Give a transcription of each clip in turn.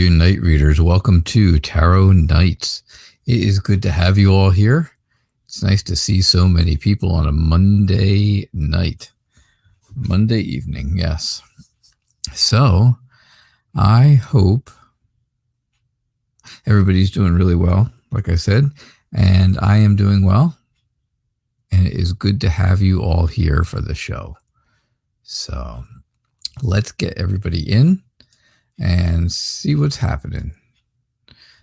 you night readers. Welcome to Tarot Nights. It is good to have you all here. It's nice to see so many people on a Monday night. Monday evening, yes. So, I hope everybody's doing really well, like I said, and I am doing well. And it is good to have you all here for the show. So, let's get everybody in and see what's happening.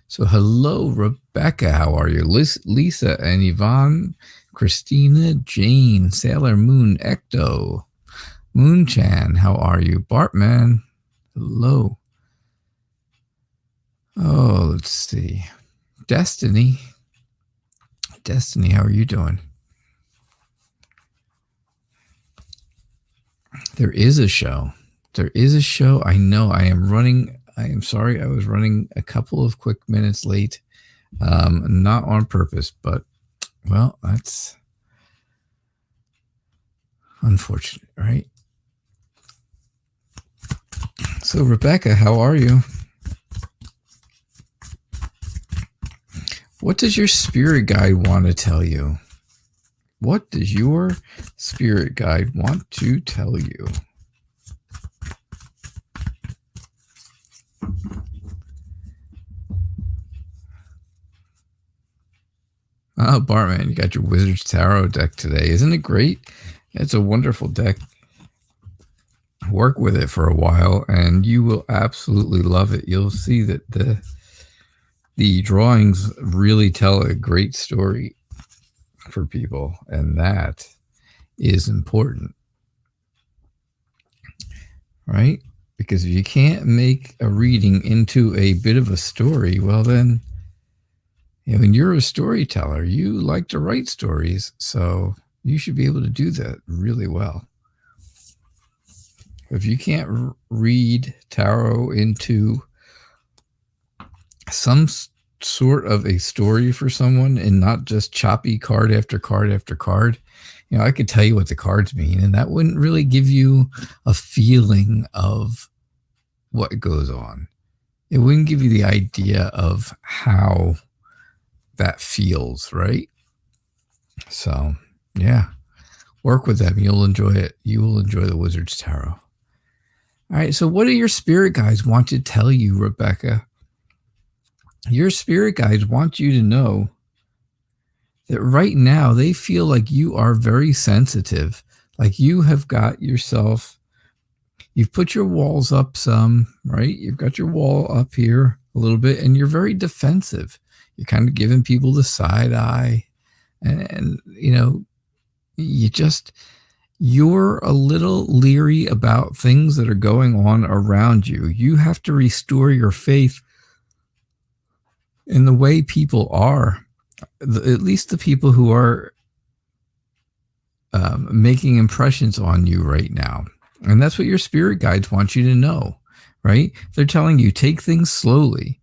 So hello, Rebecca. How are you? Lisa and Yvonne, Christina, Jane, Sailor Moon, Ecto, Moonchan. How are you? Bartman. Hello. Oh, let's see. Destiny. Destiny, how are you doing? There is a show. There is a show. I know I am running. I am sorry. I was running a couple of quick minutes late. Not on purpose, but well, that's unfortunate, right? So Rebecca, how are you? What does your spirit guide want to tell you? What does your spirit guide want to tell you? Oh, Bartman, you got your Wizard's Tarot deck today. Isn't it great? It's a wonderful deck. Work with it for a while, and you will absolutely love it. You'll see that the drawings really tell a great story for people, and that is important, right? Because if you can't make a reading into a bit of a story, well then, you know, and you're a storyteller, you like to write stories, so you should be able to do that really well. If you can't read tarot into some sort of a story for someone and not just choppy card after card after card, you know, I could tell you what the cards mean, and that wouldn't really give you a feeling of what goes on. It wouldn't give you the idea of how that feels, right? So, yeah, work with them. You'll enjoy it. You will enjoy the Wizard's Tarot. All right, so what do your spirit guides want to tell you, Rebecca? Your spirit guides want you to know that right now they feel like you are very sensitive, like you have got yourself, you've put your walls up some, right? You've got your wall up here a little bit, and you're very defensive. You're kind of giving people the side eye, and you know, you're a little leery about things that are going on around you. You have to restore your faith in the way people are, at least the people who are making impressions on you right now. And that's what your spirit guides want you to know, right? They're telling you, take things slowly.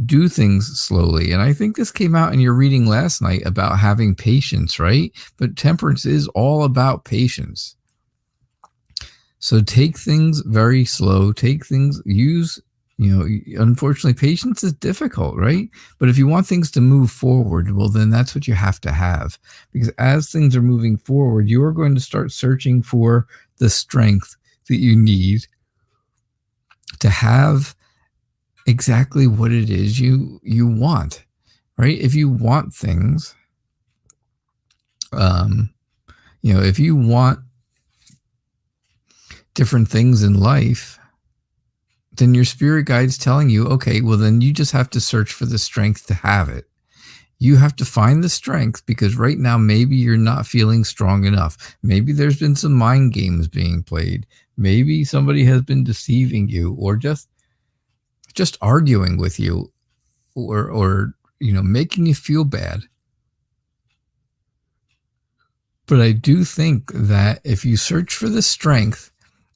Do things slowly. And I think this came out in your reading last night about having patience, right? But temperance is all about patience. So take things very slow. Take things, use, you know, unfortunately, patience is difficult, right? But if you want things to move forward, well, then that's what you have to have. Because as things are moving forward, you're going to start searching for the strength that you need to have exactly what it is you want, right? If you want things, you know, if you want different things in life, then your spirit guide's telling you, okay, well, then you just have to search for the strength to have it. You have to find the strength, because right now, maybe you're not feeling strong enough. Maybe there's been some mind games being played. Maybe somebody has been deceiving you, or just arguing with you, or you know, making you feel bad. But I do think that if you search for the strength,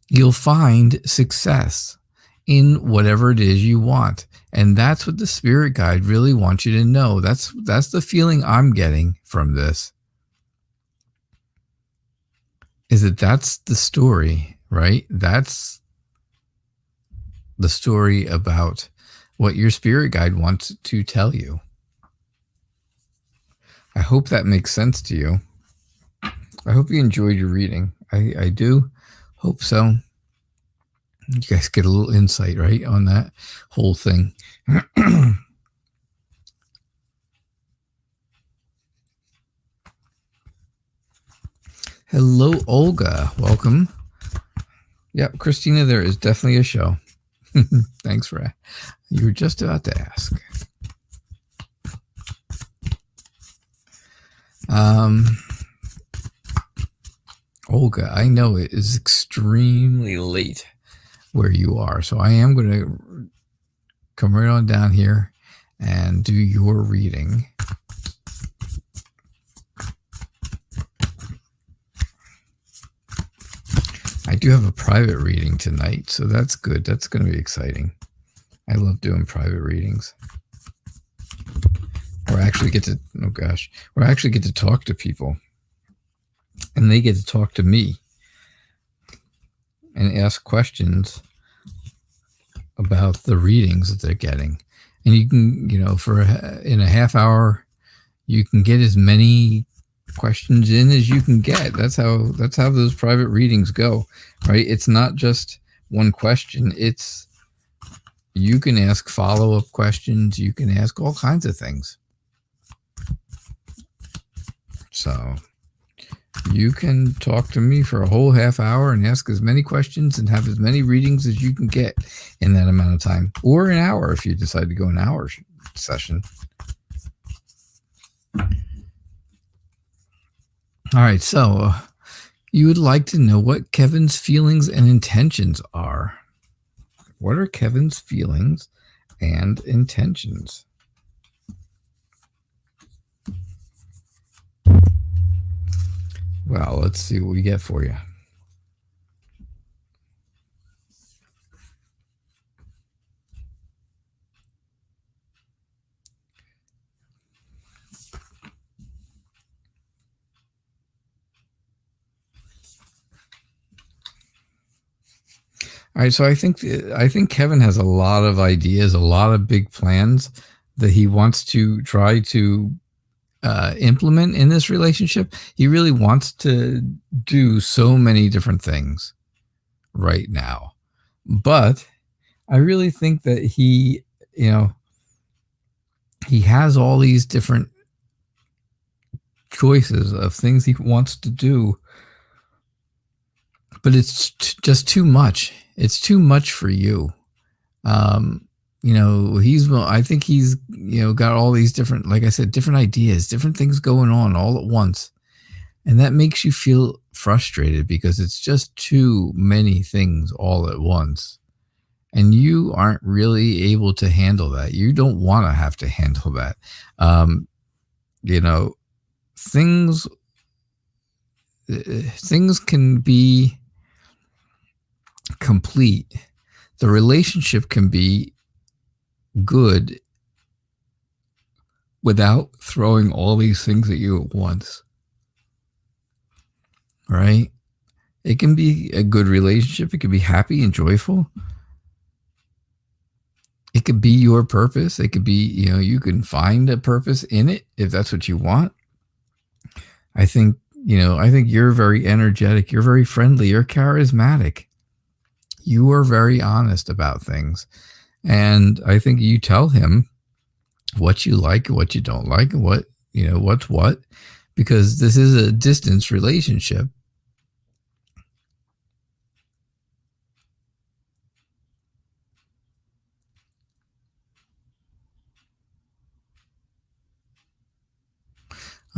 you'll find success in whatever it is you want. And that's what the spirit guide really wants you to know. That's the feeling I'm getting from this, is that that's the story, right? That's the story about what your spirit guide wants to tell you. I hope that makes sense to you. I hope you enjoyed your reading. I do hope so. You guys get a little insight, right, on that whole thing. Hello, Olga. Welcome. Yep, Christina, there is definitely a show. Thanks for that. You were just about to ask. Olga, I know it is extremely late where you are, so I am going to come right on down here and do your reading. I do have a private reading tonight, so that's good. That's going to be exciting. I love doing private readings. Or actually get to, oh gosh, or actually get to talk to people. And they get to talk to me and ask questions about the readings that they're getting. And you can, in a half hour, you can get as many questions in as you can get. That's how those private readings go, right? It's not just one question. It's, you can ask follow-up questions. You can ask all kinds of things. So you can talk to me for a whole half hour and ask as many questions and have as many readings as you can get in that amount of time, or an hour if you decide to go an hour session. All right, so you would like to know what Kevin's feelings and intentions are. What are Kevin's feelings and intentions? Well, let's see what we get for you. All right, so I think Kevin has a lot of ideas, a lot of big plans that he wants to try to implement in this relationship. He really wants to do so many different things right now, but I really think that he has all these different choices of things he wants to do, but it's just too much. It's too much for you. I think he's got all these different, like I said, different ideas, different things going on all at once. And that makes you feel frustrated because it's just too many things all at once. And you aren't really able to handle that. You don't want to have to handle that. Things can be complete. The relationship can be good without throwing all these things at you at once. Right? It can be a good relationship. It can be happy and joyful. It could be your purpose. It could be, you can find a purpose in it if that's what you want. I think you're very energetic. You're very friendly. You're charismatic. You are very honest about things. And I think you tell him what you like, what you don't like, what, what's what, because this is a distance relationship.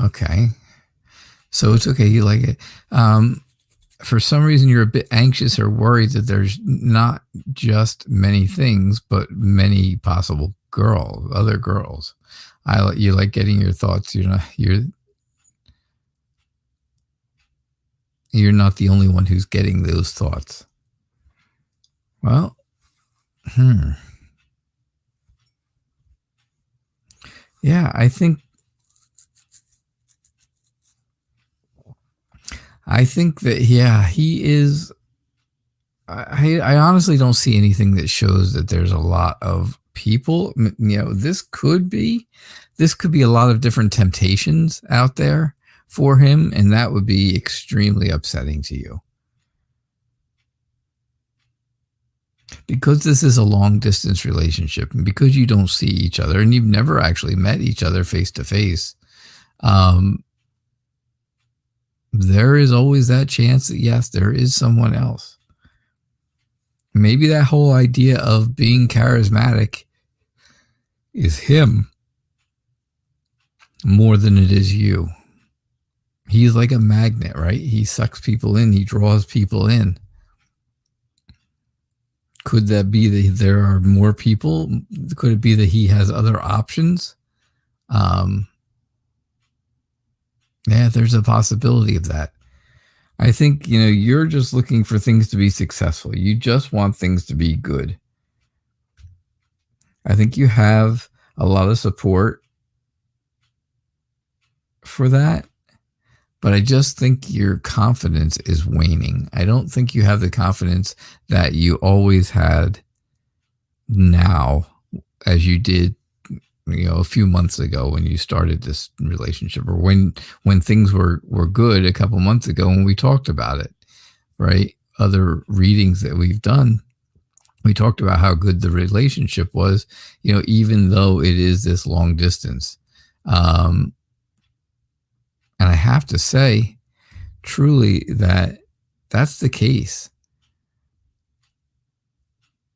Okay. So it's okay. You like it. For some reason, you're a bit anxious or worried that there's not just many things, but many possible other girls. You like getting your thoughts. You're not the only one who's getting those thoughts. Well, yeah, I think that, yeah, he is. I honestly don't see anything that shows that there's a lot of people, this could be a lot of different temptations out there for him, and that would be extremely upsetting to you. Because this is a long distance relationship, and because you don't see each other and you've never actually met each other face to face, there is always that chance that, yes, there is someone else. Maybe that whole idea of being charismatic is him more than it is you. He's like a magnet, right? He sucks people in. He draws people in. Could that be that there are more people? Could it be that he has other options? Yeah, there's a possibility of that. I think, you're just looking for things to be successful. You just want things to be good. I think you have a lot of support for that, but I just think your confidence is waning. I don't think you have the confidence that you always had now as you did a few months ago when you started this relationship, or when things were good a couple months ago when we talked about it, right? Other readings that we've done, we talked about how good the relationship was, even though it is this long distance. And I have to say, truly, that's the case.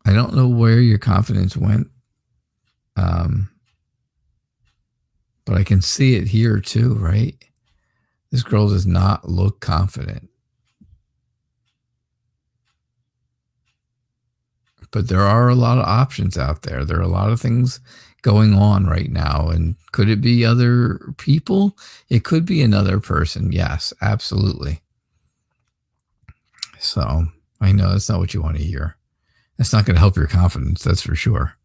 I don't know where your confidence went. But I can see it here too, right? This girl does not look confident. But there are a lot of options out there. There are a lot of things going on right now. And could it be other people? It could be another person. Yes, absolutely. So I know that's not what you want to hear. That's not going to help your confidence, that's for sure.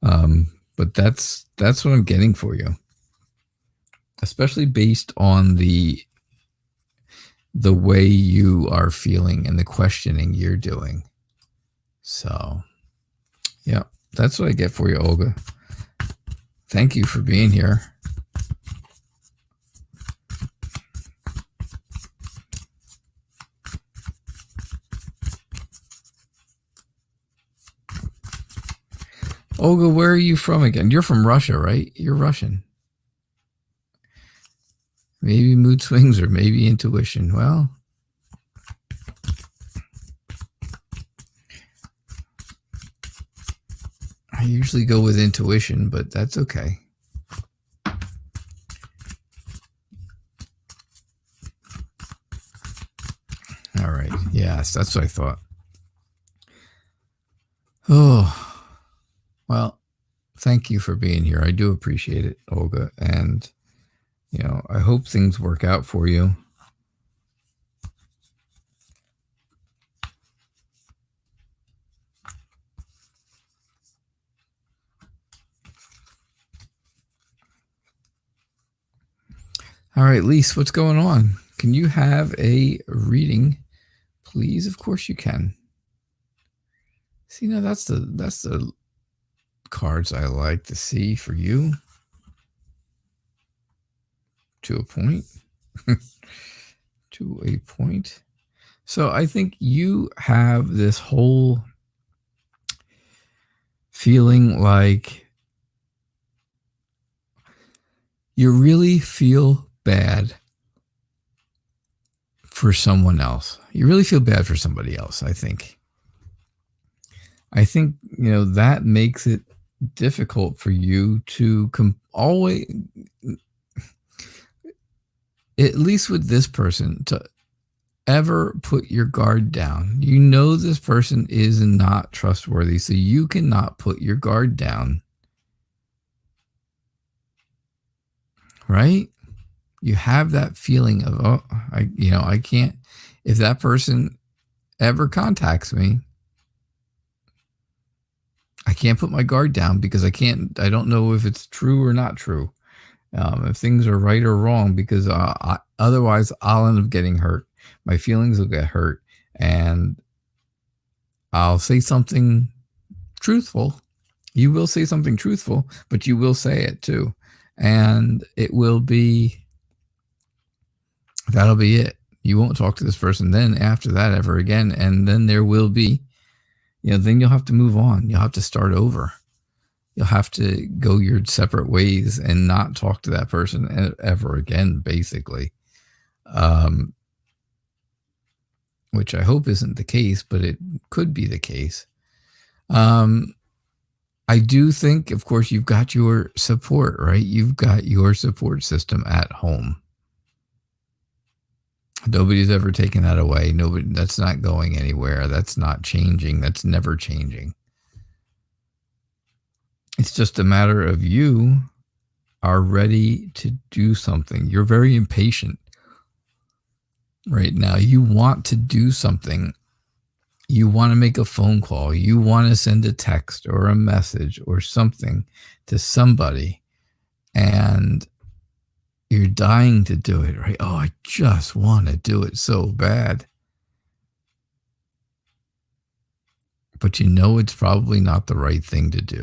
But that's what I'm getting for you. Especially based on the way you are feeling and the questioning you're doing. So, yeah, that's what I get for you, Olga. Thank you for being here. Olga, where are you from again? You're from Russia, right? You're Russian. Maybe mood swings or maybe intuition. Well, I usually go with intuition, but that's okay. All right. Yes, that's what I thought. Oh, well, thank you for being here. I do appreciate it, Olga. And I hope things work out for you. All right, Lise, what's going on? Can you have a reading, please? Of course you can. See, now that's the cards I like to see for you. To a point. To a point. So I think you have this whole feeling like you really feel bad for someone else. You really feel bad for somebody else, I think. That makes it difficult for you to always, at least with this person, to ever put your guard down. This person is not trustworthy, so you cannot put your guard down. Right? You have that feeling of, I can't, if that person ever contacts me, I can't put my guard down because I don't know if it's true or not true. If things are right or wrong, because otherwise I'll end up getting hurt. My feelings will get hurt, and I'll say something truthful, You will say something truthful, but you will say it too. And it will be, that'll be it. You won't talk to this person then after that ever again. And then there will be, then you'll have to move on. You'll have to start over. You'll have to go your separate ways and not talk to that person ever again, basically. Which I hope isn't the case, but it could be the case. I do think, of course, you've got your support, right? You've got your support system at home. Nobody's ever taken that away. That's not going anywhere. That's not changing. That's never changing. It's just a matter of you are ready to do something. You're very impatient right now. You want to do something. You want to make a phone call. You want to send a text or a message or something to somebody, and you're dying to do it, right? Oh, I just want to do it so bad. But it's probably not the right thing to do.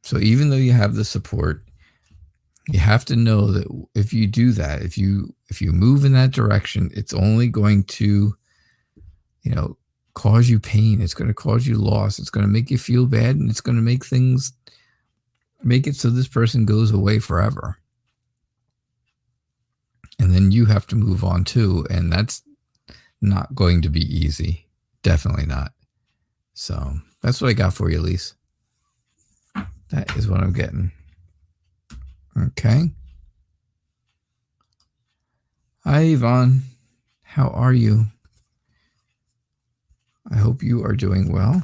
So even though you have the support, you have to know that if you do that, if you move in that direction, it's only going to cause you pain. It's going to cause you loss. It's going to make you feel bad, and it's going to make it so this person goes away forever. And then you have to move on too. And that's not going to be easy. Definitely not. So that's what I got for you, Elise. That is what I'm getting. Okay. Hi, Yvonne. How are you? I hope you are doing well.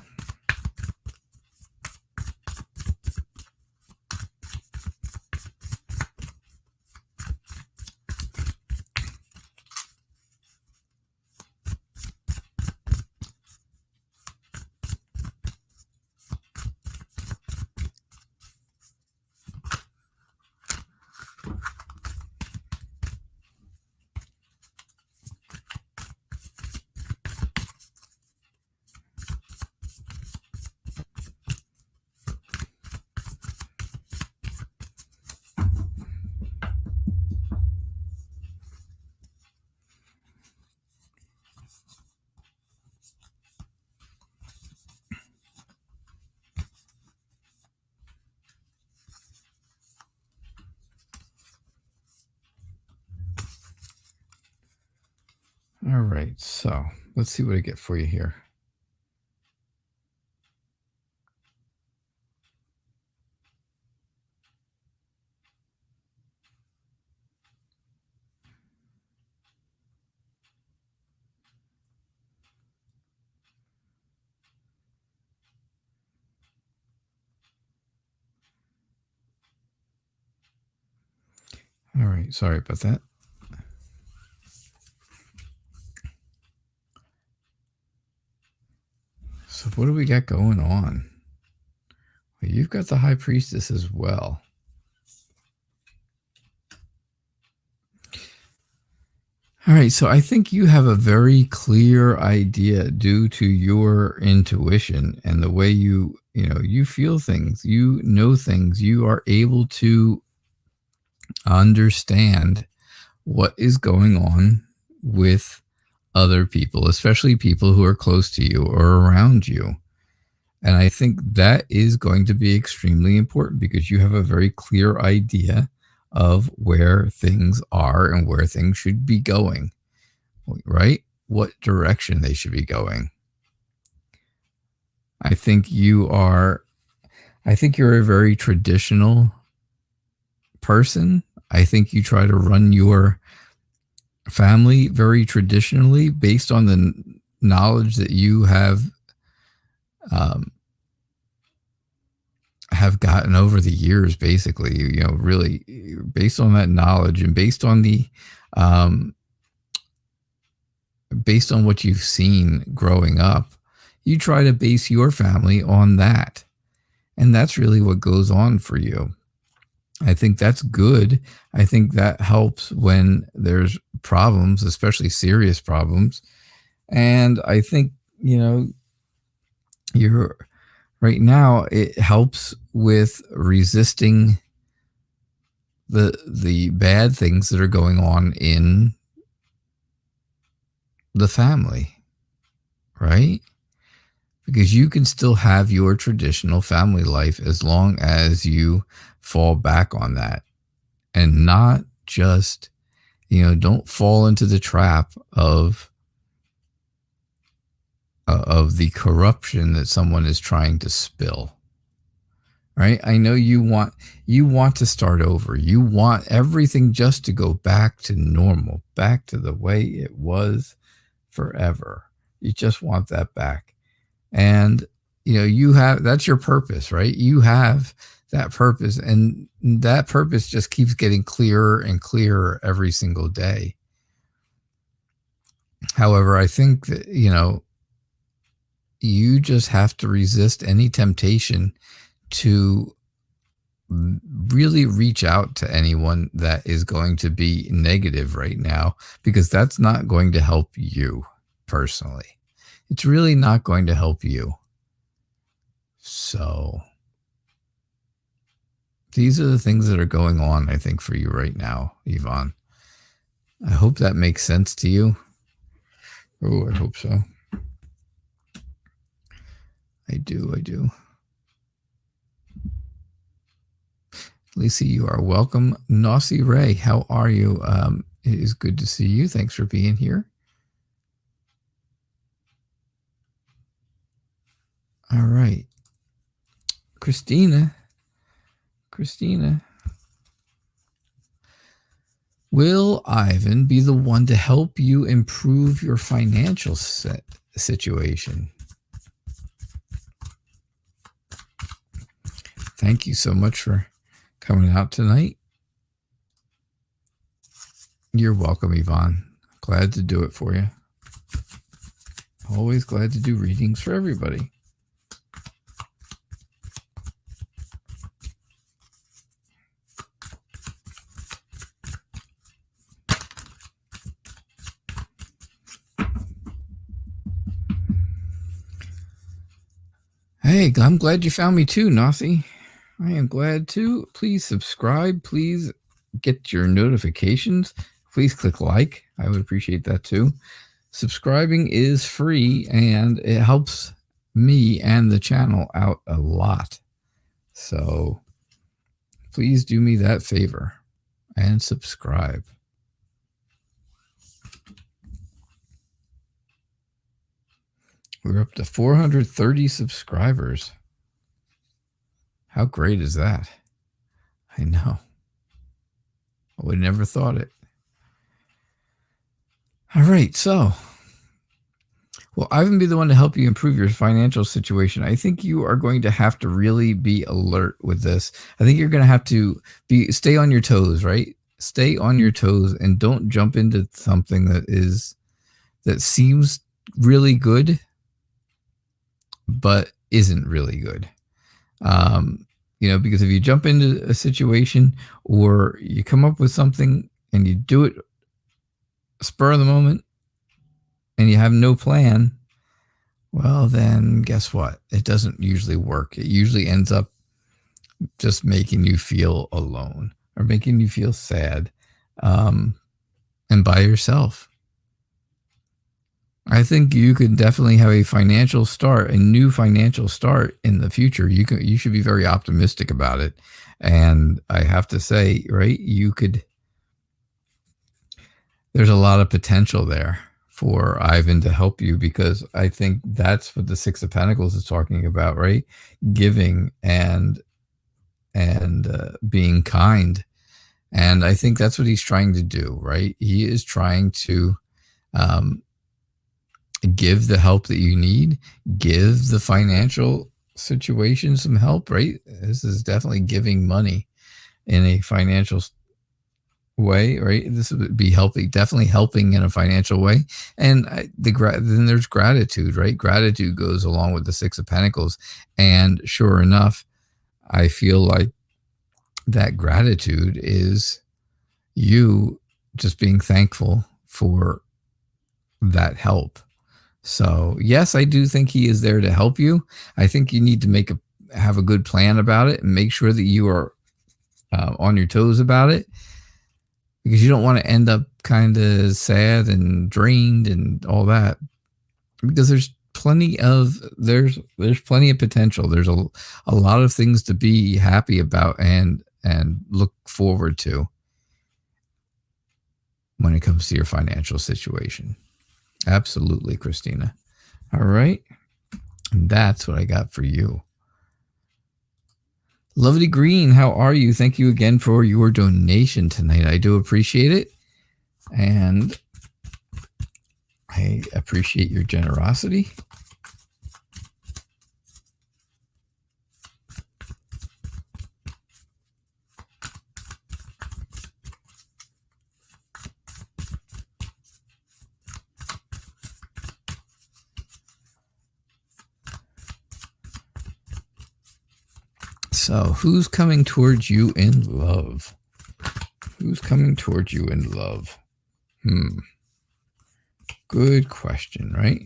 All right, so let's see what I get for you here. All right, sorry about that. So what do we got going on? Well, you've got the High Priestess as well. All right, so I think you have a very clear idea due to your intuition and the way you feel things, you know things, you are able to understand what is going on with other people, especially people who are close to you or around you. And I think that is going to be extremely important because you have a very clear idea of where things are and where things should be going, right? What direction they should be going. I think you're a very traditional person. I think you try to run your family very traditionally based on the knowledge that you have gotten over the years, basically, really based on that knowledge and based on what you've seen growing up, you try to base your family on that. And that's really what goes on for you. I think that's good. I think that helps when there's problems, especially serious problems. And I think, you're right now it helps with resisting the bad things that are going on in the family, right? Because you can still have your traditional family life as long as you fall back on that and not just, don't fall into the trap of the corruption that someone is trying to spill. Right? I know you want to start over. You want everything just to go back to normal, back to the way it was forever. You just want that back. And that's your purpose, right? You have that purpose, and that purpose just keeps getting clearer and clearer every single day. However, I think that you just have to resist any temptation to really reach out to anyone that is going to be negative right now, because that's not going to help you personally. It's really not going to help you. So these are the things that are going on, I think, for you right now, Yvonne. I hope that makes sense to you. Oh, I hope so. I do. Lisa, you are welcome. Nossi Ray, how are you? It is good to see you. Thanks for being here. All right. Christina. Will Ivan be the one to help you improve your financial situation? Thank you so much for coming out tonight. You're welcome, Yvonne. Glad to do it for you. Always glad to do readings for everybody. Hey, I'm glad you found me too, Nossi. I am glad too. Please subscribe. Please get your notifications. Please click like. I would appreciate that too. Subscribing is free and it helps me and the channel out a lot. So please do me that favor and subscribe. We're up to 430 subscribers. How great is that? I know. I would have never thought it. All right, so will Ivan be the one to help you improve your financial situation? I think you are going to have to really be alert with this. I think you're going to have to stay on your toes, right? Stay on your toes and don't jump into something that seems really good, but isn't really good. Because if you jump into a situation or you come up with something and you do it spur of the moment and you have no plan, well, then guess what? It doesn't usually work. It usually ends up just making you feel alone or making you feel sad and by yourself. I think you could definitely have a new financial start in the future. You should be very optimistic about it. And I have to say, right, there's a lot of potential there for Ivan to help you, because I think that's what the Six of Pentacles is talking about, right? Giving and being kind. And I think that's what he's trying to do, right? He is trying to give the help that you need, give the financial situation some help, right? This is definitely giving money in a financial way, right? This would be definitely helping in a financial way. And then there's gratitude, right? Gratitude goes along with the Six of Pentacles. And sure enough, I feel like that gratitude is you just being thankful for that help. So, yes, I do think he is there to help you. I think you need to have a good plan about it and make sure that you are on your toes about it, because you don't want to end up kind of sad and drained and all that, because there's plenty of potential. There's a lot of things to be happy about and look forward to when it comes to your financial situation. Absolutely, Christina. All right. And that's what I got for you. Lovely Green, how are you? Thank you again for your donation tonight. I do appreciate it. And I appreciate your generosity. So, who's coming towards you in love? Who's coming towards you in love? Good question, right?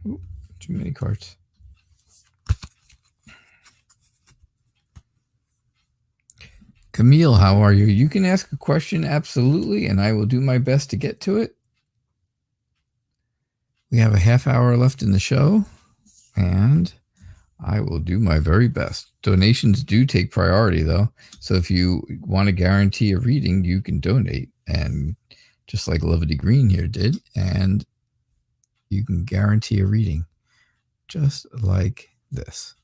Ooh, too many cards. Camille, how are you? You can ask a question, absolutely, and I will do my best to get to it. We have a half hour left in the show, and I will do my very best. Donations do take priority, though. So if you want to guarantee a reading, you can donate. And just like Lovely Green here did, and you can guarantee a reading just like this.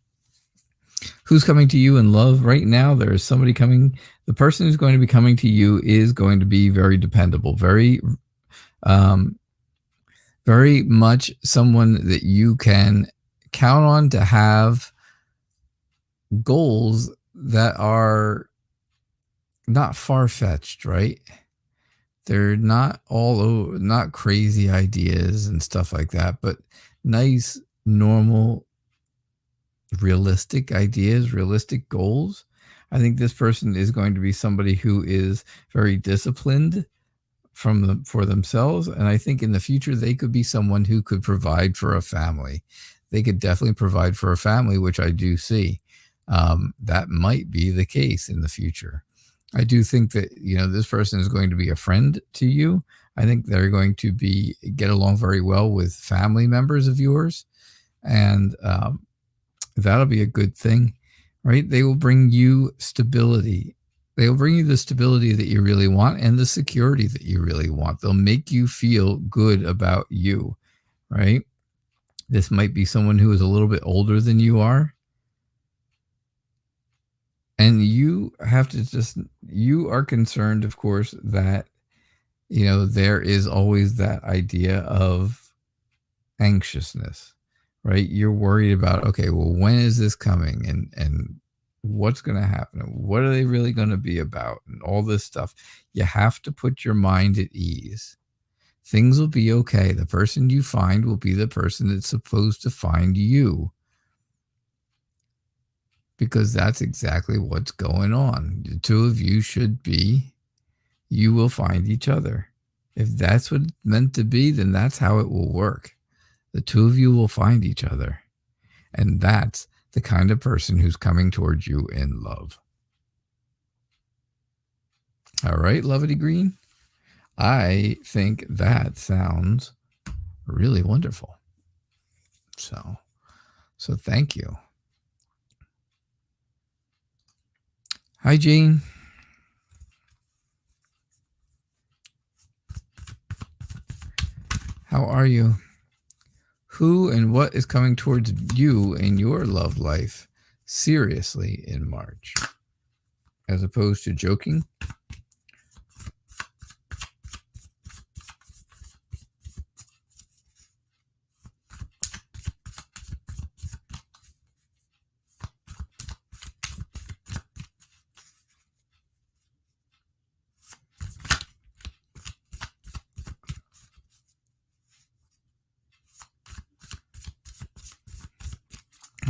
Who's coming to you in love right now? There is somebody coming. The person who's going to be coming to you is going to be very dependable, very much someone that you can count on to have goals that are not far-fetched, right? They're not not crazy ideas and stuff like that, but nice, normal, realistic ideas, realistic goals. I think this person is going to be somebody who is very disciplined for themselves, and I think in the future they could be someone who could provide for a family. They could definitely provide for a family, which I do see. That might be the case in the future. I do think that, this person is going to be a friend to you. I think they're going to get along very well with family members of yours, and that'll be a good thing, right? They will bring you stability. They will bring you the stability that you really want and the security that you really want. They'll make you feel good about you, right? This might be someone who is a little bit older than you are. And you have to you are concerned, of course, that, there is always that idea of anxiousness, right? You're worried about, okay, well, when is this coming? And what's going to happen? What are they really going to be about? And all this stuff. You have to put your mind at ease. Things will be okay. The person you find will be the person that's supposed to find you, because that's exactly what's going on. The two of you you will find each other. If that's what it's meant to be, then that's how it will work. The two of you will find each other. And that's the kind of person who's coming towards you in love. All right, Lovely Green. I think that sounds really wonderful. So thank you. Hi, Jane. How are you? Who and what is coming towards you in your love life seriously in March? As opposed to joking?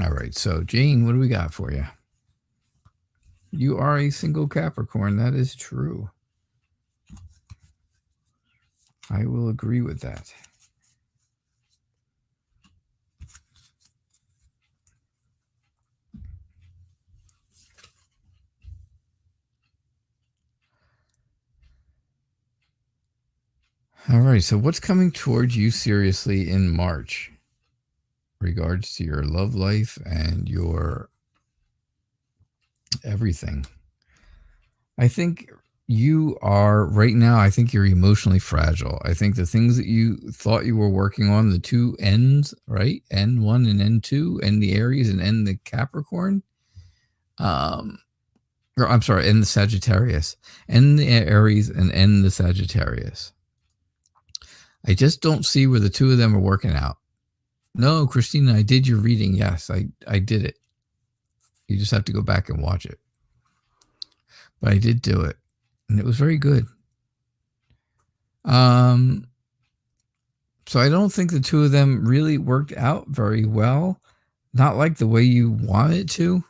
All right. So, Jane, what do we got for you? You are a single Capricorn. That is true. I will agree with that. All right. So, what's coming towards you seriously in March? Regards to your love life and your everything. I think you are right now. I think you're emotionally fragile. I think the things that you thought you were working on, the two ends, right? N1 and N2, and the Aries and N the Capricorn. Or I'm sorry, N the Sagittarius, N the Aries and N the Sagittarius. I just don't see where the two of them are working out. No, Christina, I did your reading. Yes, I did it. You just have to go back and watch it. But I did do it, and it was very good. So I don't think the two of them really worked out very well. Not like the way you want it to.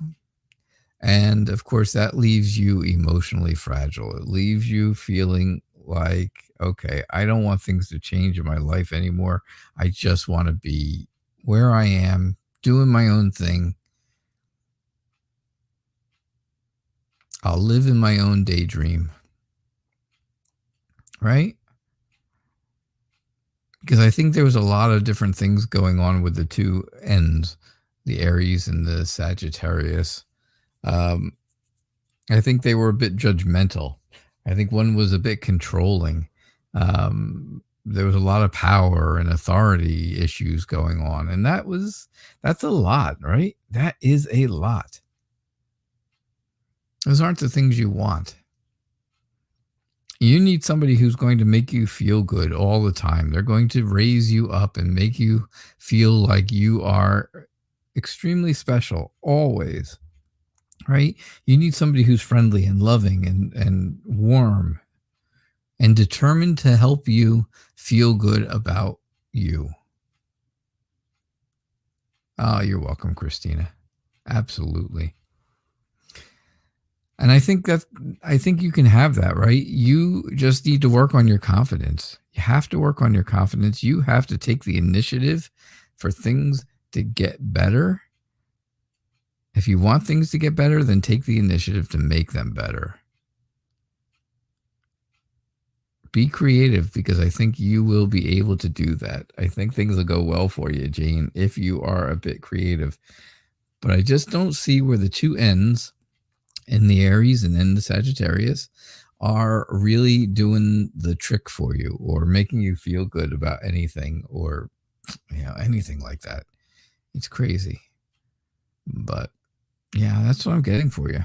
And of course, that leaves you emotionally fragile. It leaves you feeling like, okay, I don't want things to change in my life anymore. I just want to be where I am, doing my own thing. I'll live in my own daydream. Right? Because I think there was a lot of different things going on with the two ends, the Aries and the Sagittarius. I think they were a bit judgmental. I think one was a bit controlling. There was a lot of power and authority issues going on. And that's a lot, right? That is a lot. Those aren't the things you want. You need somebody who's going to make you feel good all the time. They're going to raise you up and make you feel like you are extremely special always, right? You need somebody who's friendly and loving and warm and determined to help you feel good about you. Oh, you're welcome, Christina. Absolutely. And I think you can have that, right? You just need to work on your confidence. You have to work on your confidence. You have to take the initiative for things to get better. If you want things to get better, then take the initiative to make them better. Be creative, because I think you will be able to do that. I think things will go well for you, Jane, if you are a bit creative. But I just don't see where the two ends in the Aries and in the Sagittarius are really doing the trick for you or making you feel good about anything or anything like that. It's crazy. But yeah, that's what I'm getting for you.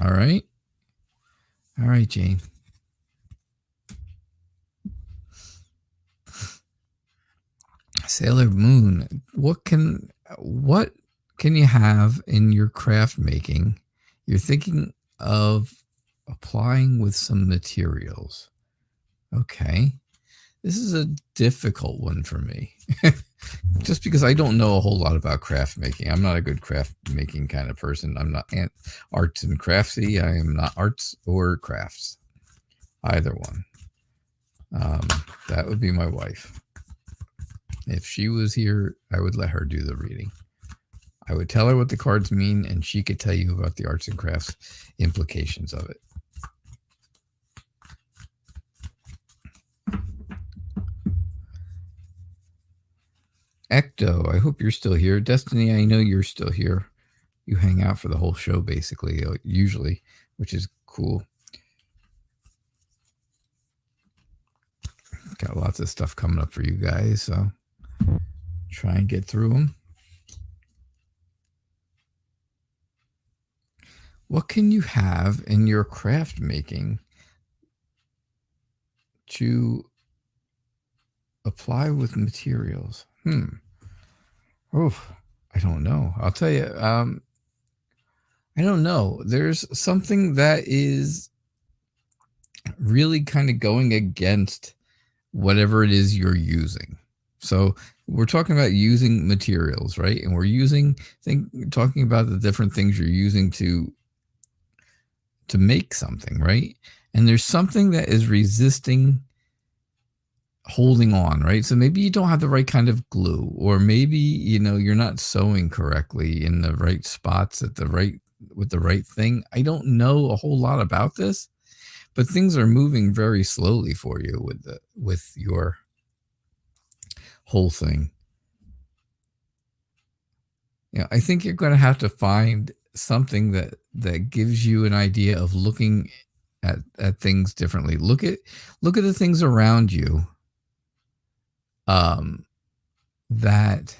All right. All right, Jane. Sailor Moon, what can you have in your craft making? You're thinking of applying with some materials. Okay. This is a difficult one for me. Just because I don't know a whole lot about craft making. I'm not a good craft making kind of person. I'm not arts and craftsy. I am not arts or crafts. Either one. That would be my wife. If she was here, I would let her do the reading. I would tell her what the cards mean, and she could tell you about the arts and crafts implications of it. Ecto, I hope you're still here. Destiny, I know you're still here. You hang out for the whole show, basically, usually, which is cool. Got lots of stuff coming up for you guys, so try and get through them. What can you have in your craft making to apply with materials? Oof, I don't know. I'll tell you. I don't know. There's something that is really kind of going against whatever it is you're using. So we're talking about using materials, right? And we're talking about the different things you're using to make something, right? And there's something that is resisting holding on, right? So maybe you don't have the right kind of glue, or maybe, you're not sewing correctly in the right spots with the right thing. I don't know a whole lot about this, but things are moving very slowly for you with your whole thing. I think you're going to have to find something that gives you an idea of looking at things differently. Look at the things around you that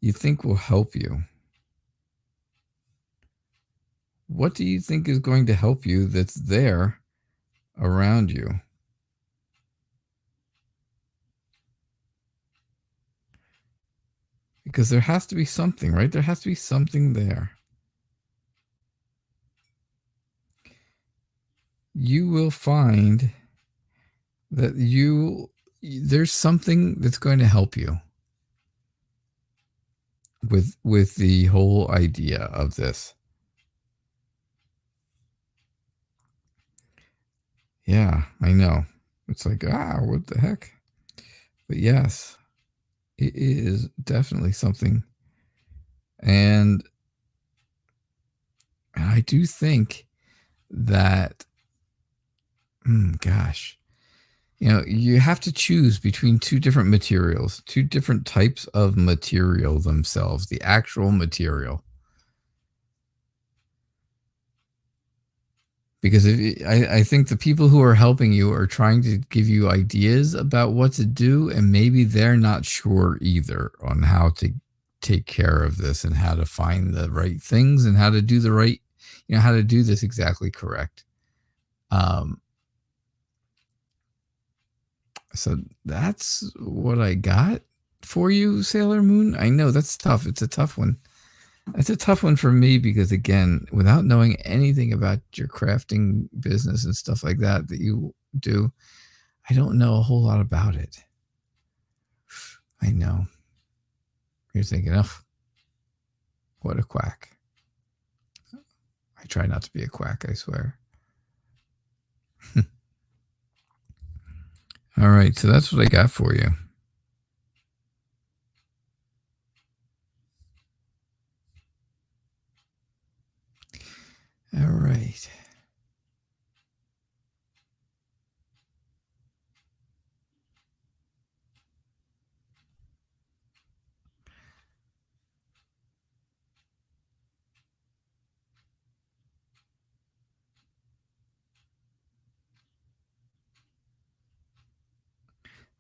you think will help you. What do you think is going to help you that's there around you? Because there has to be something, right? There has to be something there. You will find that there's something that's going to help you with the whole idea of this. Yeah, I know. It's like, what the heck? But yes, it is definitely something. And I do think that, gosh, you have to choose between two different materials, two different types of material themselves, the actual material. Because I think the people who are helping you are trying to give you ideas about what to do, and maybe they're not sure either on how to take care of this and how to find the right things and how to do the right, how to do this exactly correct. So that's what I got for you, Sailor Moon. I know that's tough. It's a tough one. It's a tough one for me because, again, without knowing anything about your crafting business and stuff like that you do, I don't know a whole lot about it. I know. You're thinking, what a quack. I try not to be a quack, I swear. All right, so that's what I got for you. All right.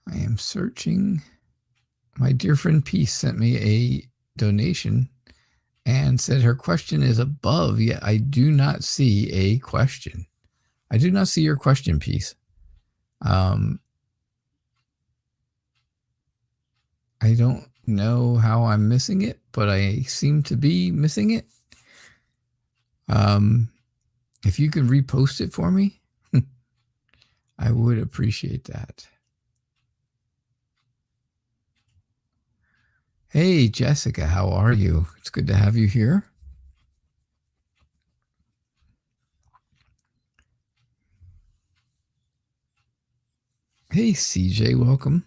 I am searching. My dear friend Peace sent me a donation and said her question is above, yet I do not see a question. I do not see your question, Peace. I don't know how I'm missing it, but I seem to be missing it. If you could repost it for me, I would appreciate that. Hey, Jessica, how are you? It's good to have you here. Hey, CJ, welcome.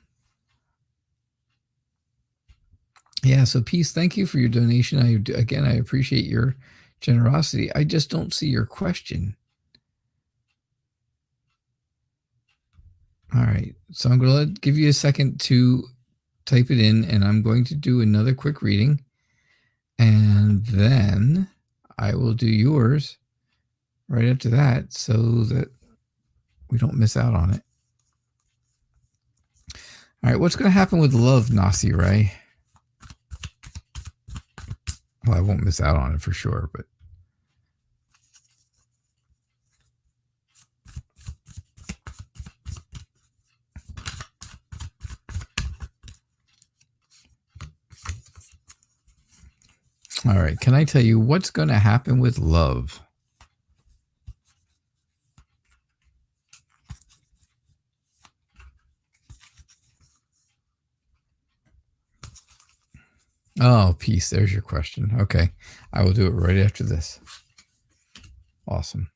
Yeah, so Peace, thank you for your donation. I appreciate your generosity. I just don't see your question. All right, so I'm going to give you a second to type it in, and I'm going to do another quick reading, and then I will do yours right after that so that we don't miss out on it. All right, what's going to happen with love, Nasi Ray? Well, I won't miss out on it for sure, but all right, can I tell you what's going to happen with love? Oh, peace. There's your question. Okay. I will do it right after this. Awesome.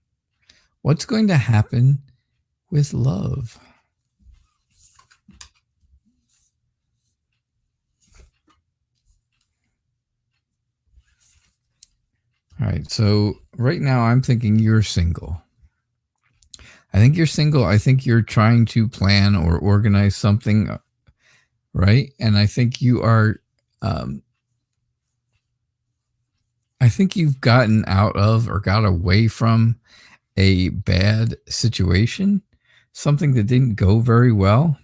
What's going to happen with love? All right. So right now I'm thinking you're single. I think you're single. I think you're trying to plan or organize something, right? And I think you are, I think you've gotten out of or got away from a bad situation, something that didn't go very well,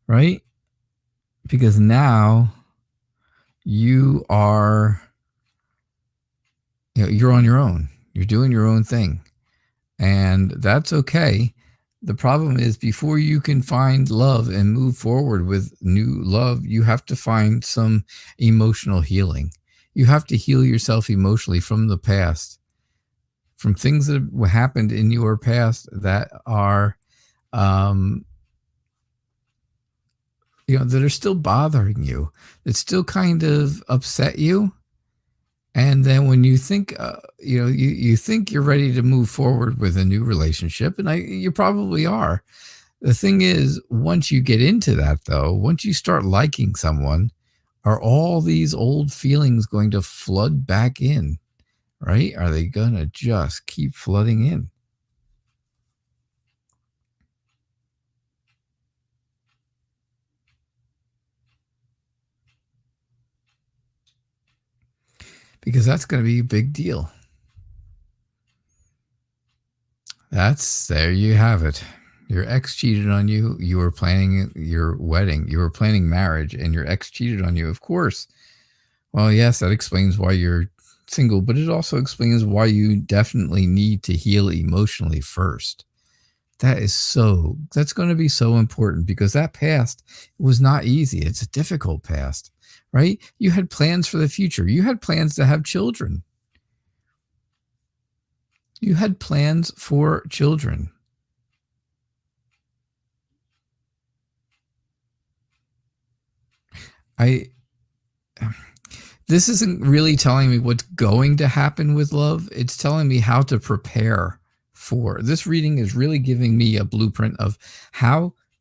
right? Because now you are, you're on your own. You're doing your own thing. And that's okay. The problem is before you can find love and move forward with new love, you have to find some emotional healing. You have to heal yourself emotionally from the past, from things that have happened in your past that are, um, that are still bothering you, that still kind of upset you. And then when you think, you think you're ready to move forward with a new relationship, and you probably are. The thing is, once you get into that, though, once you start liking someone, are all these old feelings going to flood back in, right? Are they going to just keep flooding in? Because that's going to be a big deal. There you have it. Your ex cheated on you. You were planning your wedding. You were planning marriage, and your ex cheated on you. Of course. Well, yes, that explains why you're single, but it also explains why you definitely need to heal emotionally first. That's going to be so important because that past was not easy. It's a difficult past, right? You had plans for the future. You had plans to have children. You had plans for children. I This isn't really telling me what's going to happen with love. It's telling me how to prepare for. This reading is really giving me a blueprint of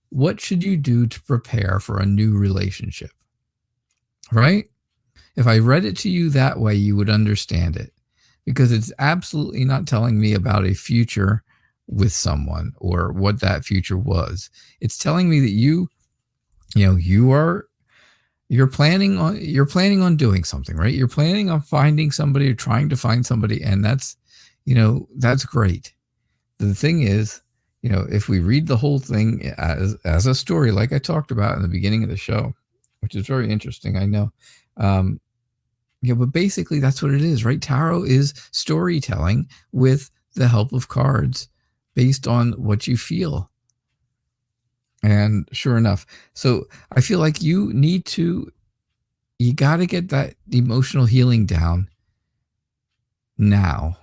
what should you do to prepare for a new relationship, right? If I read it to you that way, you would understand it because it's absolutely not telling me about a future with someone or what that future was. It's telling me that you're planning on doing something, right? You're planning on finding somebody or trying to find somebody, and that's great. The thing is, if we read the whole thing as a story, like I talked about in the beginning of the show, which is very interesting, I know. But basically that's what it is, right? Tarot is storytelling with the help of cards based on what you feel. And sure enough, so I feel like you got to get that emotional healing down now.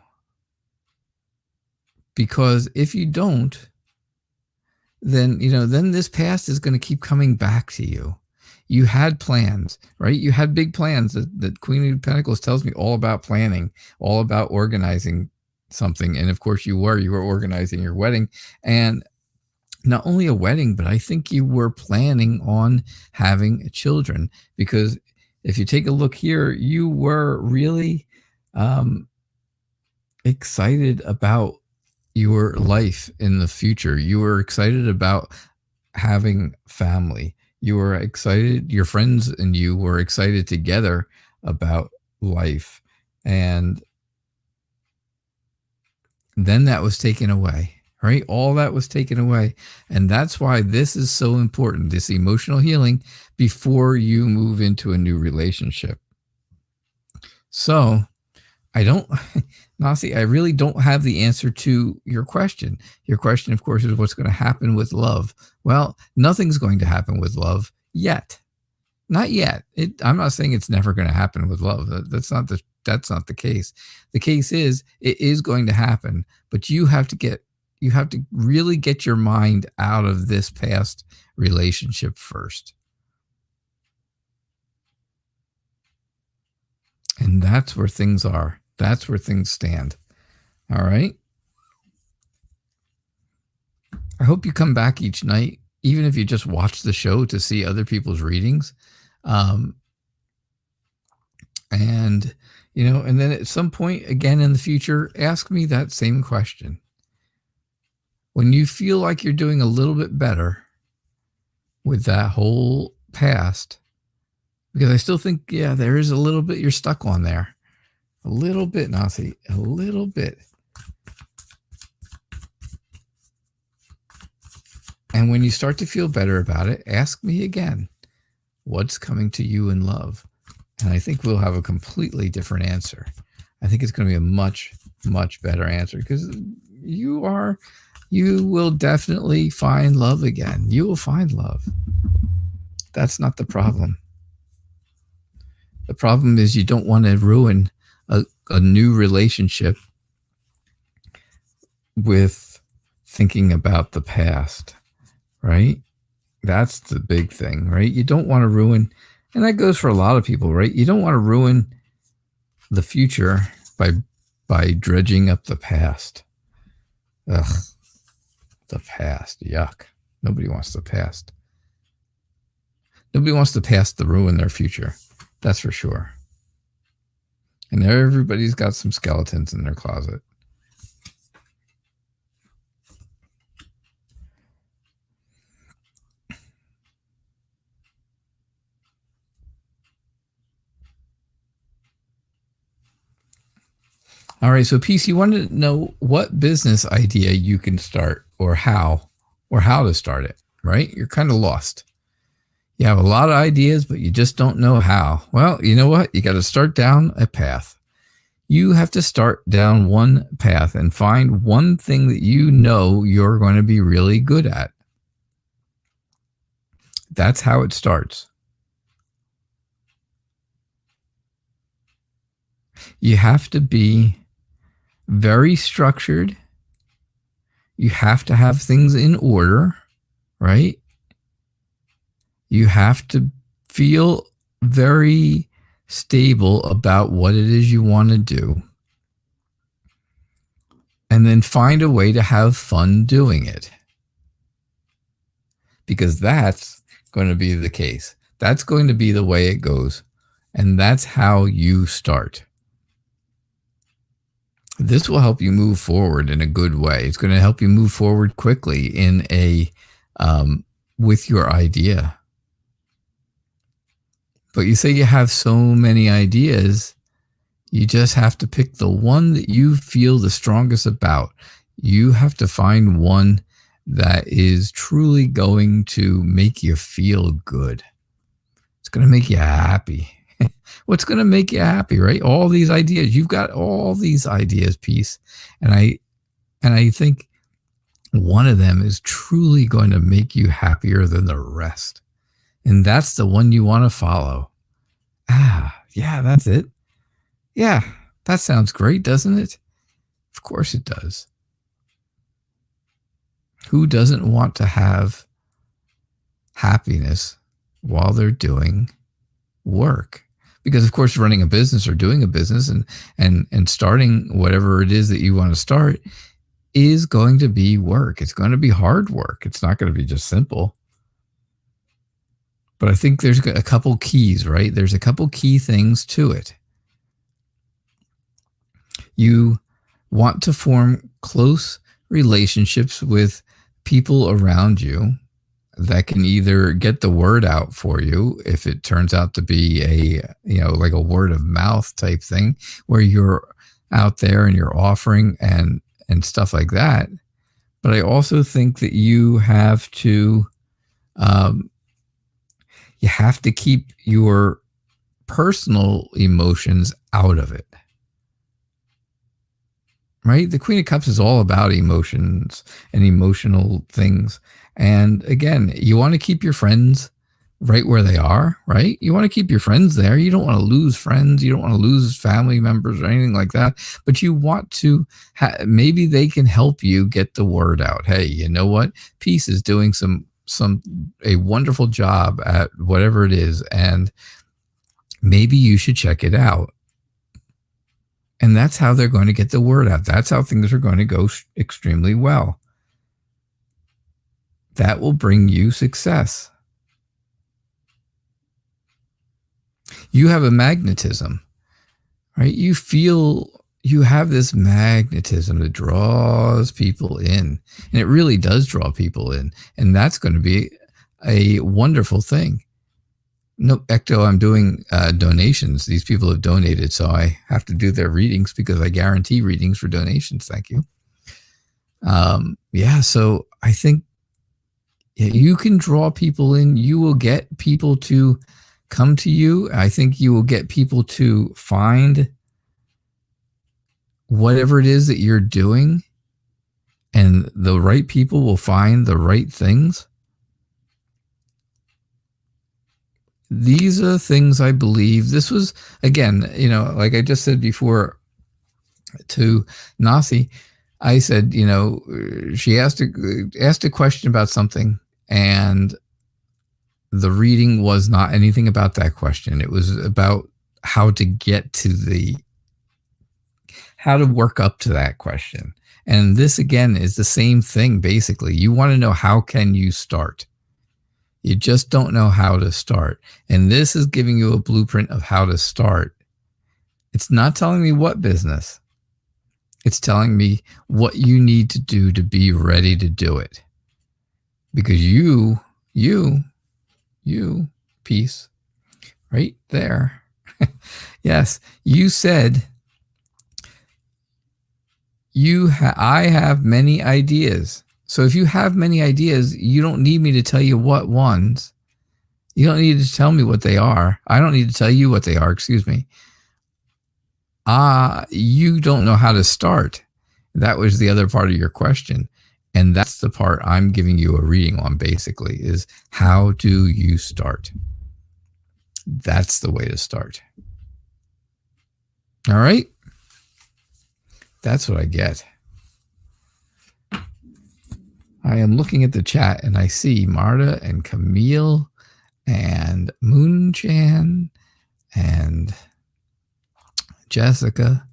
Because if you don't, then this past is going to keep coming back to you. You had plans, right? You had big plans. That Queen of Pentacles tells me all about planning, all about organizing something. And of course you were organizing your wedding, and not only a wedding, but I think you were planning on having children, because if you take a look here, you were really excited about your life in the future. You were excited about having family. You were excited, your friends and you were excited together about life. And then that was taken away, right? All that was taken away. And that's why this is so important, this emotional healing before you move into a new relationship. So Nasi, I really don't have the answer to your question. Your question, of course, is what's going to happen with love. Well, nothing's going to happen with love yet. Not yet. I'm not saying it's never going to happen with love. That's not the case. The case is it is going to happen, but you have to really get your mind out of this past relationship first. And that's where things are. That's where things stand. All right. I hope you come back each night, even if you just watch the show to see other people's readings. And, and then at some point again in the future, ask me that same question. When you feel like you're doing a little bit better with that whole past, because I still think, there is a little bit you're stuck on there. A little bit, Nasi, a little bit. And when you start to feel better about it, ask me again, what's coming to you in love? And I think we'll have a completely different answer. I think it's going to be a much, much better answer, because you will definitely find love again. You will find love. That's not the problem. The problem is you don't want to ruin a new relationship with thinking about the past, right? That's the big thing, right? You don't want to ruin, and that goes for a lot of people, right? You don't want to ruin the future by dredging up the past. Ugh, the past, yuck. Nobody wants the past. Nobody wants the past to ruin their future. That's for sure. And everybody's got some skeletons in their closet. All right, so Peace, you wanted to know what business idea you can start, or how to start it, right? You're kind of lost. You have a lot of ideas, but you just don't know how. Well, you know what? You got to start down a path. You have to start down one path and find one thing that you know you're going to be really good at. That's how it starts. You have to be very structured. You have to have things in order, right? You have to feel very stable about what it is you want to do. And then find a way to have fun doing it. Because that's going to be the case. That's going to be the way it goes. And that's how you start. This will help you move forward in a good way. It's going to help you move forward quickly in with your idea. But you say you have so many ideas, you just have to pick the one that you feel the strongest about. You have to find one that is truly going to make you feel good. It's going to make you happy. What's going to make you happy, right? All these ideas. You've got all these ideas, Peace. And I think one of them is truly going to make you happier than the rest. And that's the one you want to follow. Yeah, that's it. Yeah, that sounds great, doesn't it? Of course it does. Who doesn't want to have happiness while they're doing work? Because, of course, running a business or doing a business and starting whatever it is that you want to start is going to be work. It's going to be hard work. It's not going to be just simple. But I think there's a couple keys, right? There's a couple key things to it. You want to form close relationships with people around you that can either get the word out for you, if it turns out to be like a word of mouth type thing, where you're out there and you're offering and stuff like that. But I also think that you have to keep your personal emotions out of it. Right? The Queen of Cups is all about emotions and emotional things. And again, you want to keep your friends right where they are, right? You want to keep your friends there. You don't want to lose friends. You don't want to lose family members or anything like that. But you want to, maybe they can help you get the word out. Hey, you know what? Peace is doing a wonderful job at whatever it is. And maybe you should check it out. And that's how they're going to get the word out. That's how things are going to go extremely well. That will bring you success. You have a magnetism, right? You feel you have this magnetism that draws people in, and it really does draw people in. And that's going to be a wonderful thing. No, Ecto, I'm doing donations. These people have donated, so I have to do their readings because I guarantee readings for donations. Thank you. Yeah, so I think you can draw people in. You will get people to come to you. I think you will get people to find whatever it is that you're doing, and the right people will find the right things. These are things I believe. This was, again, like I just said before to Nasi, I said, she asked a question about something, and the reading was not anything about that question. It was about how to get to how to work up to that question. And this, again, is the same thing, basically. You want to know, how can you start? You just don't know how to start. And this is giving you a blueprint of how to start. It's not telling me what business. It's telling me what you need to do to be ready to do it. Because you, peace, right there. Yes, you said, I have many ideas. So if you have many ideas, you don't need me to tell you what ones. You don't need to tell me what they are. I don't need to tell you what they are, excuse me. You don't know how to start. That was the other part of your question. And that's the part I'm giving you a reading on, basically, is how do you start? That's the way to start. All right? That's what I get. I am looking at the chat and I see Marta and Camille and Moonchan and Jessica.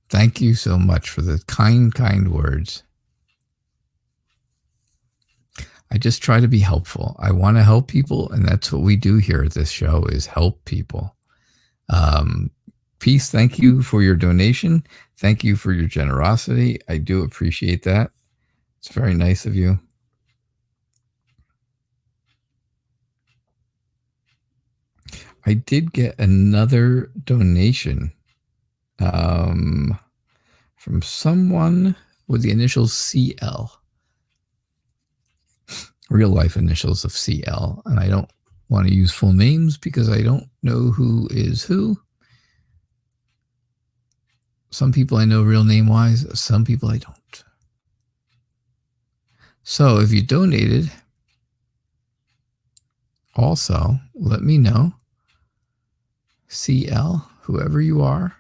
Thank you so much for the kind words. I just try to be helpful. I want to help people, and that's what we do here at this show, is help people. Peace, thank you for your donation. Thank you for your generosity. I do appreciate that. It's very nice of you. I did get another donation from someone with the initials CL. Real life initials of CL. And I don't want to use full names because I don't know who is who. Some people I know real name wise, some people I don't. So if you donated, also let me know. CL, whoever you are,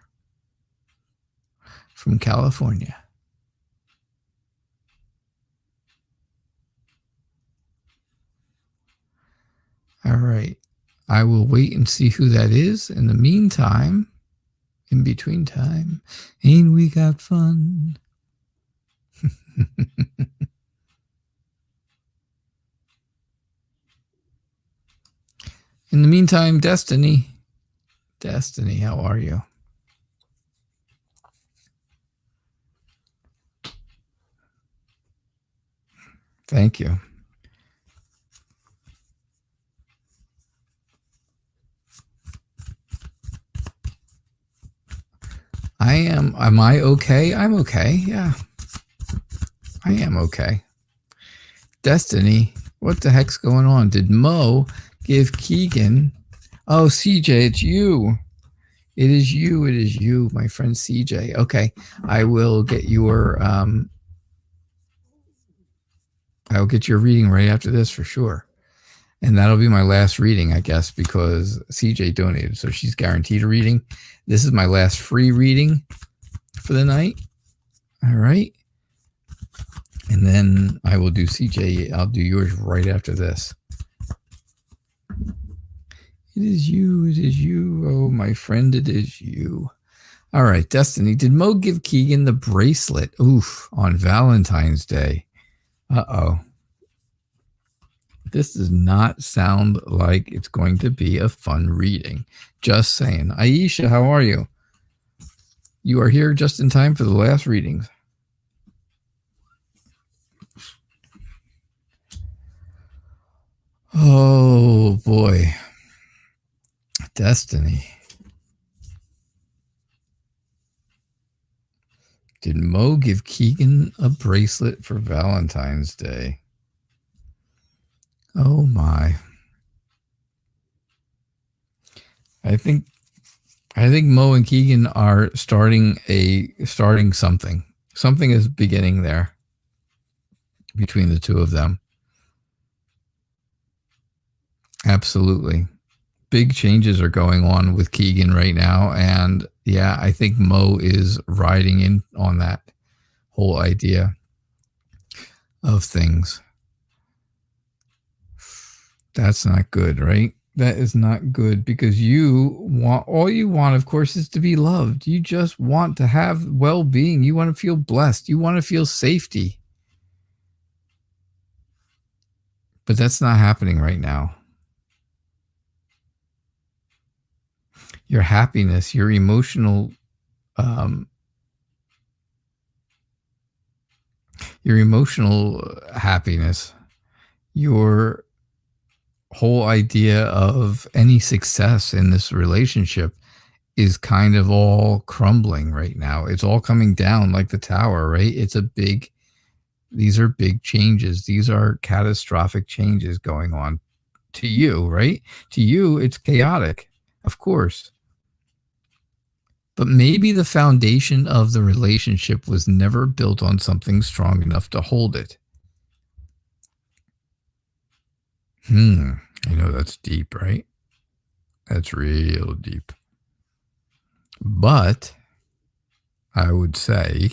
from California. All right. I will wait and see who that is. In the meantime, in between time, ain't we got fun? In the meantime, Destiny, how are you? Thank you. Am I okay? I'm okay. Yeah. I am okay. Destiny, what the heck's going on? Did Mo give Keegan? Oh, CJ, it's you. It is you, my friend CJ. Okay. I will get your reading right after this for sure. And that'll be my last reading, I guess, because CJ donated, so she's guaranteed a reading. This is my last free reading for the night. All right. And then I will do CJ. I'll do yours right after this. It It is you. It is you. Oh, my friend, it is you. All right, Destiny. Did Mo give Keegan the bracelet? Oof, on Valentine's Day. Uh-oh. This does not sound like it's going to be a fun reading. Just saying. Aisha, how are you? You are here just in time for the last readings. Oh, boy. Destiny. Did Mo give Keegan a bracelet for Valentine's Day? Oh, my. I think Mo and Keegan are starting something. Something is beginning there between the two of them. Absolutely. Big changes are going on with Keegan right now. And yeah, I think Mo is riding in on that whole idea of things. That's not good, right? That is not good, because all you want, of course, is to be loved. You just want to have well-being. You want to feel blessed. You want to feel safety. But that's not happening right now. Your happiness, your emotional happiness, your whole idea of any success in this relationship is kind of all crumbling right now. It's all coming down like the tower, right? These are big changes. These are catastrophic changes going on to you, right? To you, it's chaotic, of course. But maybe the foundation of the relationship was never built on something strong enough to hold it. I know that's deep, right? That's real deep. But I would say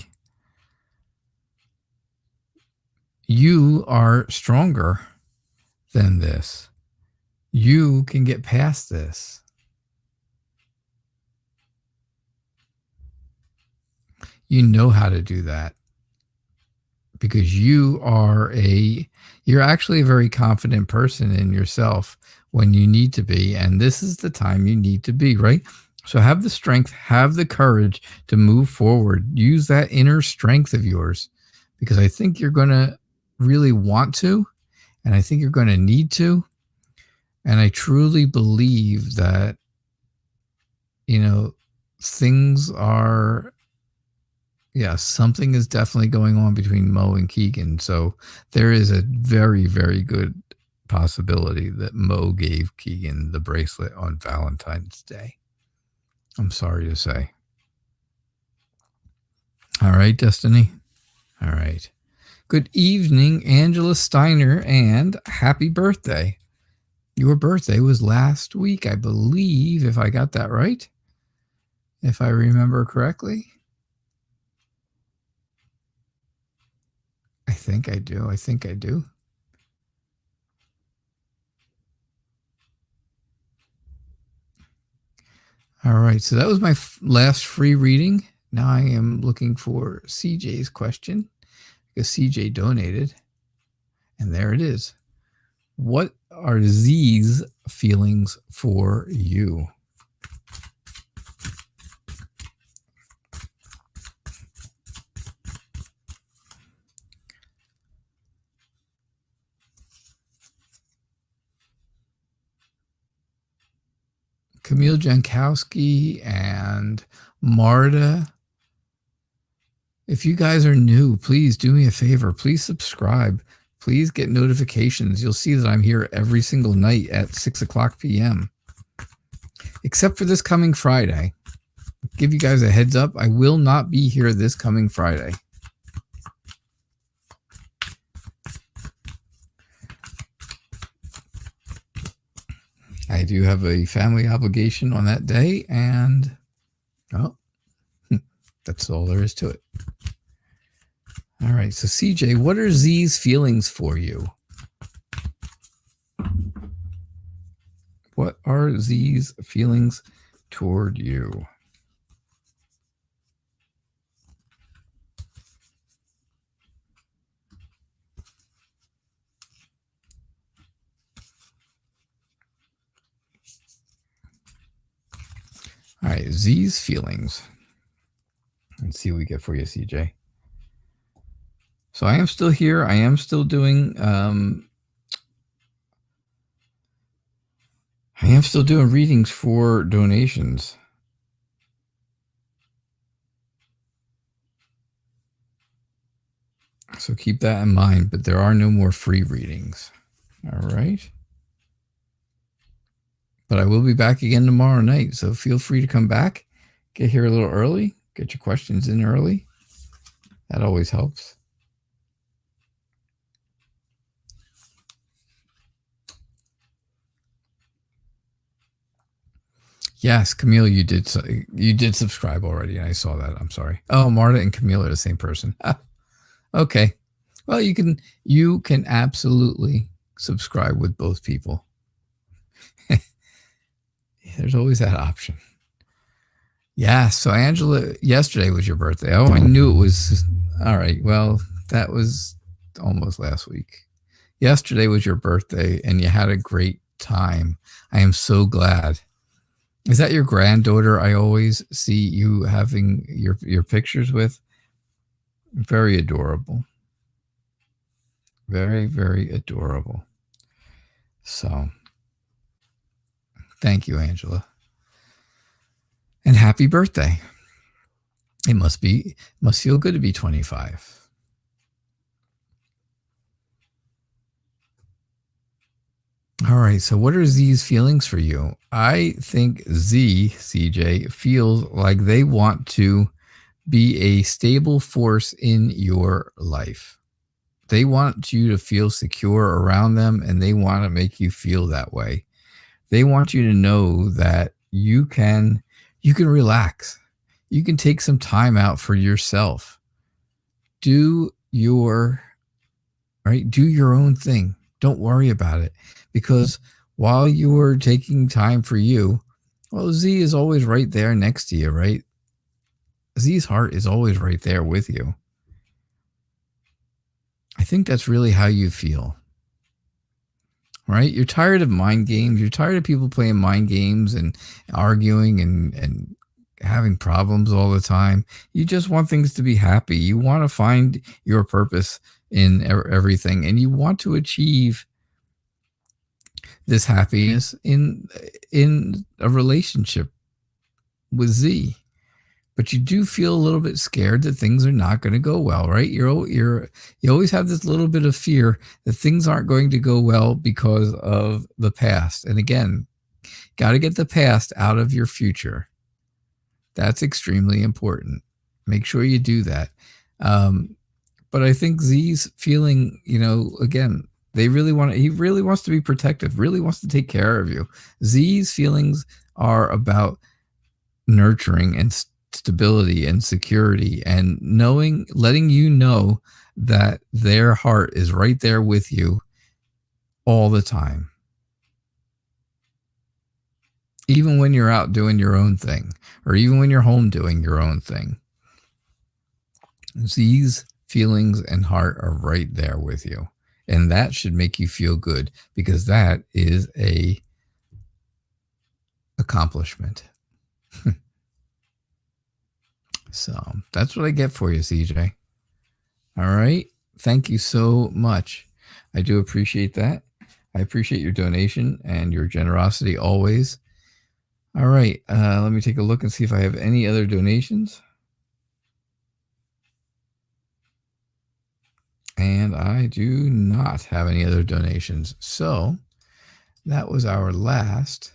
you are stronger than this. You can get past this. You know how to do that, because you're actually a very confident person in yourself when you need to be. And this is the time you need to be, right? So have the strength, have the courage to move forward. Use that inner strength of yours, because I think you're going to really want to, and I think you're going to need to. And I truly believe that, things are, something is definitely going on between Mo and Keegan. So there is a very, very good possibility that Mo gave Keegan the bracelet on Valentine's Day. I'm sorry to say. All right, Destiny. All right. Good evening, Angela Steiner, and happy birthday. Your birthday was last week, I believe, if I got that right. If I remember correctly. I think I do. All right, so that was my last free reading. Now I am looking for CJ's question, because CJ donated. And there it is. What are Z's feelings for you? Camille Jankowski and Marta. If you guys are new, please do me a favor. Please subscribe. Please get notifications. You'll see that I'm here every single night at 6:00 p.m. Except for this coming Friday. Give you guys a heads up. I will not be here this coming Friday. I do have a family obligation on that day, and that's all there is to it. All right, so CJ, what are Z's feelings for you? What are Z's feelings toward you? All right, Z's feelings. Let's see what we get for you, CJ. So I am still here. I am still doing readings for donations. So keep that in mind, but there are no more free readings. All right. But I will be back again tomorrow night, so feel free to come back. Get here a little early. Get your questions in early. That always helps. Yes, Camille, you did subscribe already. I saw that. I'm sorry. Oh, Marta and Camille are the same person. Okay. Well, you can absolutely subscribe with both people. There's always that option. Yeah. So Angela, yesterday was your birthday. Oh, I knew it was. All right. Well, that was almost last week. Yesterday was your birthday, and you had a great time. I am so glad. Is that your granddaughter I always see you having your pictures with? Very adorable. Very, very adorable. So, thank you, Angela. And happy birthday. It must feel good to be 25. All right, so what are Z's feelings for you? I think CJ, feels like they want to be a stable force in your life. They want you to feel secure around them, and they want to make you feel that way. They want you to know that you can relax. You can take some time out for yourself. Do your own thing. Don't worry about it, because while you are taking time for you, well, Z is always right there next to you, right? Z's heart is always right there with you. I think that's really how you feel, right? You're tired of mind games. You're tired of people playing mind games and arguing and having problems all the time. You just want things to be happy. You want to find your purpose in everything, and you want to achieve this happiness in a relationship with Z. But you do feel a little bit scared that things are not going to go well, right? You always have this little bit of fear that things aren't going to go well because of the past. And again, got to get the past out of your future. That's extremely important. Make sure you do that. But I think Z's feeling, again, he really wants to be protective, really wants to take care of you. Z's feelings are about nurturing and stability and security, and letting you know that their heart is right there with you all the time. Even when you're out doing your own thing, or even when you're home doing your own thing. Z's feelings and heart are right there with you. And that should make you feel good, because that is a accomplishment. So that's what I get for you, CJ. All right. Thank you so much. I do appreciate that. I appreciate your donation and your generosity always. All right. Let me take a look and see if I have any other donations. And I do not have any other donations. So that was our last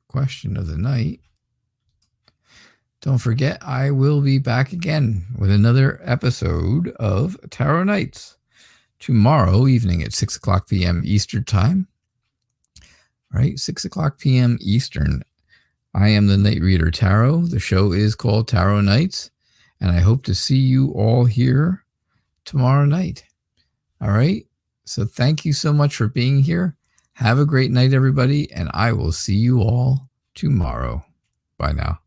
question of the night. Don't forget, I will be back again with another episode of Tarot Nights tomorrow evening at 6 o'clock p.m. Eastern Time. All right, 6 o'clock p.m. Eastern. I am the Night Reader Tarot. The show is called Tarot Nights, and I hope to see you all here tomorrow night. All right, so thank you so much for being here. Have a great night, everybody, and I will see you all tomorrow. Bye now.